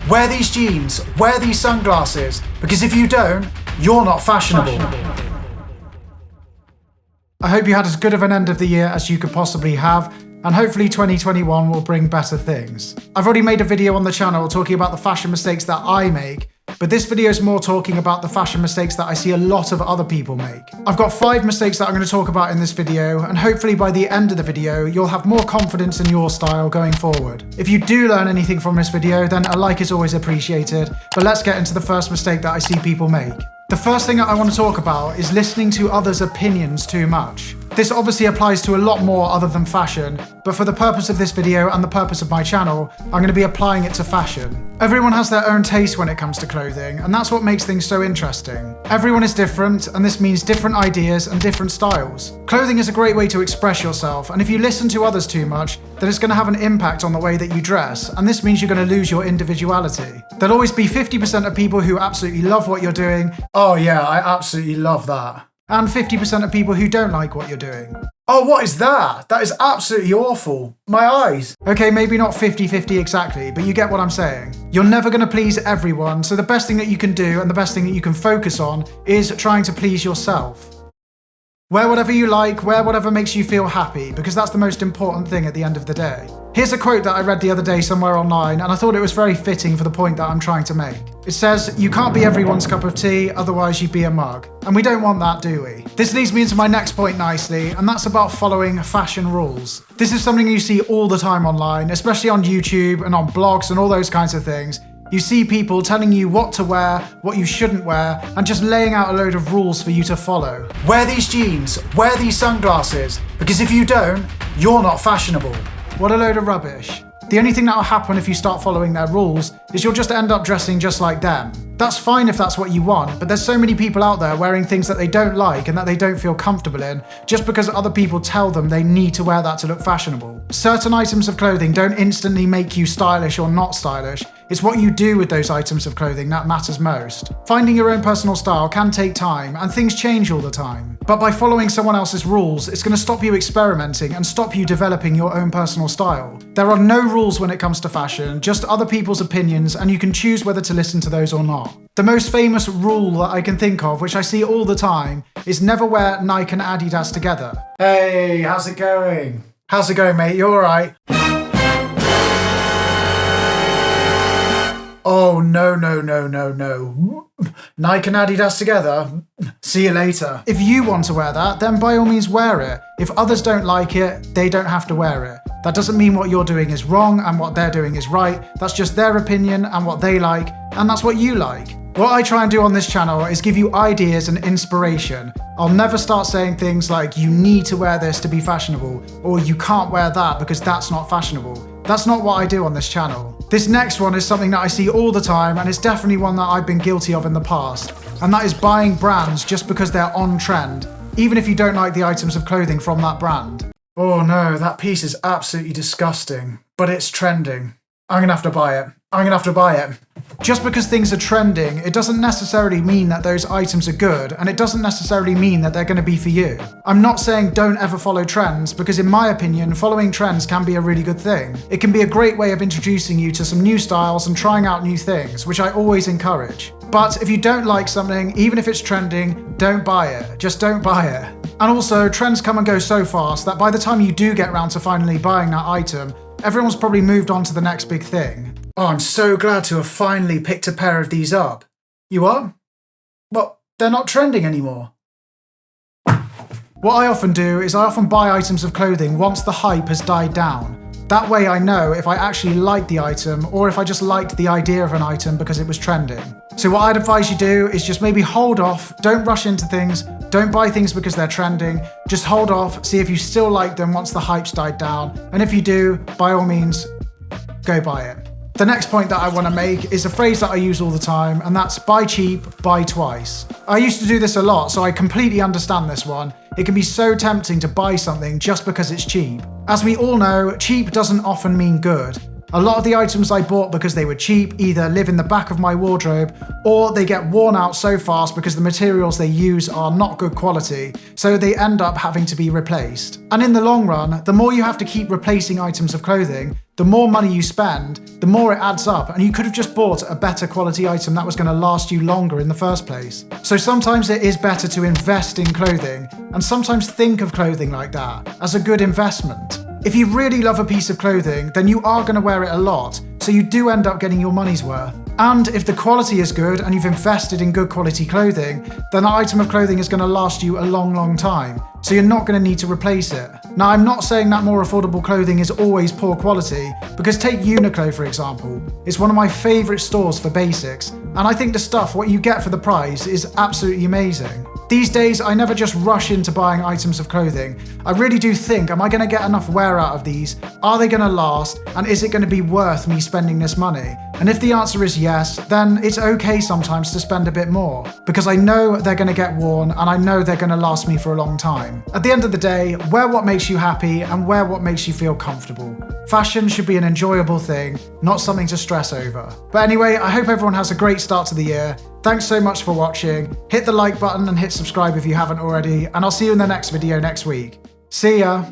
Wear these jeans, wear these sunglasses, because if you don't, you're not fashionable. I hope you had as good of an end of the year as you could possibly have, and hopefully 2021 will bring better things. I've already made a video on the channel talking about the fashion mistakes that I make, but this video is more talking about the fashion mistakes that I see a lot of other people make. I've got 5 mistakes that I'm going to talk about in this video, and hopefully by the end of the video, you'll have more confidence in your style going forward. If you do learn anything from this video, then a like is always appreciated, but let's get into the first mistake that I see people make. The first thing that I want to talk about is listening to others' opinions too much. This obviously applies to a lot more other than fashion, but for the purpose of this video and the purpose of my channel, I'm going to be applying it to fashion. Everyone has their own taste when it comes to clothing, and that's what makes things so interesting. Everyone is different, and this means different ideas and different styles. Clothing is a great way to express yourself, and if you listen to others too much, then it's going to have an impact on the way that you dress, and this means you're going to lose your individuality. There'll always be 50% of people who absolutely love what you're doing. Oh yeah, I absolutely love that. And 50% of people who don't like what you're doing. Oh, what is that? That is absolutely awful. My eyes. Okay, maybe not 50-50 exactly, but you get what I'm saying. You're never going to please everyone, so the best thing that you can do and the best thing that you can focus on is trying to please yourself. Wear whatever you like, wear whatever makes you feel happy, because that's the most important thing at the end of the day. Here's a quote that I read the other day somewhere online, and I thought it was very fitting for the point that I'm trying to make. It says, "You can't be everyone's cup of tea, otherwise you'd be a mug." And we don't want that, do we? This leads me into my next point nicely, and that's about following fashion rules. This is something you see all the time online, especially on YouTube and on blogs and all those kinds of things. You see people telling you what to wear, what you shouldn't wear, and just laying out a load of rules for you to follow. Wear these jeans, wear these sunglasses, because if you don't, you're not fashionable. What a load of rubbish. The only thing that'll happen if you start following their rules is you'll just end up dressing just like them. That's fine if that's what you want, but there's so many people out there wearing things that they don't like and that they don't feel comfortable in just because other people tell them they need to wear that to look fashionable. Certain items of clothing don't instantly make you stylish or not stylish. It's what you do with those items of clothing that matters most. Finding your own personal style can take time, and things change all the time. But by following someone else's rules, it's going to stop you experimenting and stop you developing your own personal style. There are no rules when it comes to fashion, just other people's opinions, and you can choose whether to listen to those or not. The most famous rule that I can think of, which I see all the time, is never wear Nike and Adidas together. Hey, how's it going? How's it going, mate? You alright? Oh, no. Nike and Adidas together? See you later. If you want to wear that, then by all means wear it. If others don't like it, they don't have to wear it. That doesn't mean what you're doing is wrong and what they're doing is right. That's just their opinion and what they like, and that's what you like. What I try and do on this channel is give you ideas and inspiration. I'll never start saying things like, you need to wear this to be fashionable, or you can't wear that because that's not fashionable. That's not what I do on this channel. This next one is something that I see all the time, and it's definitely one that I've been guilty of in the past. And that is buying brands just because they're on trend, even if you don't like the items of clothing from that brand. Oh no, that piece is absolutely disgusting, but it's trending. I'm gonna have to buy it. Just because things are trending, it doesn't necessarily mean that those items are good, and it doesn't necessarily mean that they're going to be for you. I'm not saying don't ever follow trends, because in my opinion, following trends can be a really good thing. It can be a great way of introducing you to some new styles and trying out new things, which I always encourage. But if you don't like something, even if it's trending, don't buy it. Just don't buy it. And also, trends come and go so fast that by the time you do get around to finally buying that item, everyone's probably moved on to the next big thing. Oh, I'm so glad to have finally picked a pair of these up. You are? Well, they're not trending anymore. What I often do is I often buy items of clothing once the hype has died down. That way I know if I actually like the item or if I just liked the idea of an item because it was trending. So what I'd advise you do is just maybe hold off, don't rush into things, don't buy things because they're trending, just hold off, see if you still like them once the hype's died down, and if you do, by all means, go buy it. The next point that I want to make is a phrase that I use all the time, and that's buy cheap, buy twice. I used to do this a lot, so I completely understand this one. It can be so tempting to buy something just because it's cheap. As we all know, cheap doesn't often mean good. A lot of the items I bought because they were cheap either live in the back of my wardrobe or they get worn out so fast because the materials they use are not good quality, so they end up having to be replaced. And in the long run, the more you have to keep replacing items of clothing, the more money you spend, the more it adds up, and you could have just bought a better quality item that was going to last you longer in the first place. So sometimes it is better to invest in clothing, and sometimes think of clothing like that, as a good investment. If you really love a piece of clothing, then you are going to wear it a lot, so you do end up getting your money's worth. And if the quality is good and you've invested in good quality clothing, then that item of clothing is going to last you a long, long time, so you're not going to need to replace it. Now, I'm not saying that more affordable clothing is always poor quality, because take Uniqlo for example. It's one of my favourite stores for basics, and I think the stuff, what you get for the price, is absolutely amazing. These days, I never just rush into buying items of clothing. I really do think, am I going to get enough wear out of these? Are they going to last? And is it going to be worth me spending this money? And if the answer is yes, then it's okay sometimes to spend a bit more, because I know they're going to get worn and I know they're going to last me for a long time. At the end of the day, wear what makes you happy and wear what makes you feel comfortable. Fashion should be an enjoyable thing, not something to stress over. But anyway, I hope everyone has a great start to the year. Thanks so much for watching. Hit the like button and hit subscribe if you haven't already, and I'll see you in the next video next week. See ya!